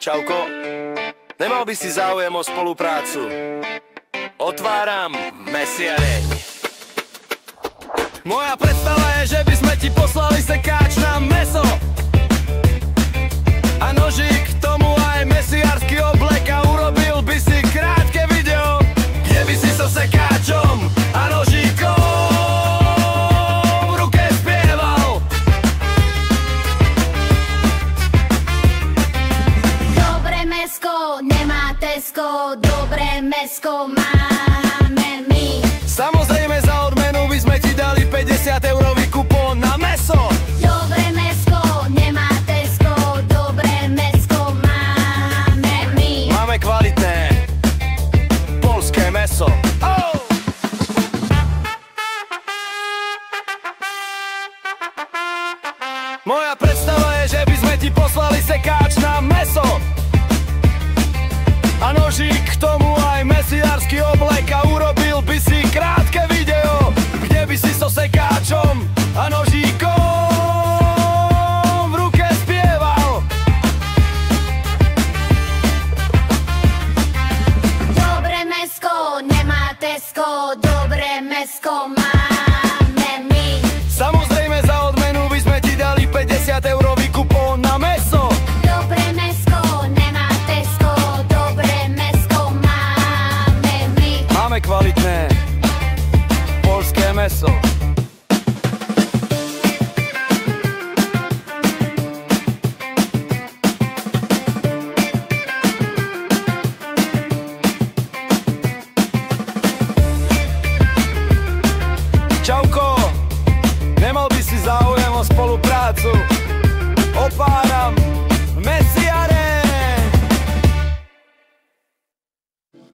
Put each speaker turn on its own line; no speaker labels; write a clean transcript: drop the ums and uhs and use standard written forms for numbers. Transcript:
Čauko, nemal by si záujem o spoluprácu? Otváram mesiareň. Moja predstava je, že by sme ti poslali sekáč na mäso a nožík k tomu aj mesiársky oblek a urobil by si krátke video, kde by si so sekáčom a nožíkom v ruke spieval.
Dobré mäsko nemá Tesco, dobré mäsko máme my.
Samozrejme za odmenu by sme ti dali 50-eurový kupón na mäso.
Dobré mäsko nemá Tesco, dobré mäsko máme my.
Máme kvalitné poľské mäso. Oh! Moja predstava je, že by sme ti poslali sekáč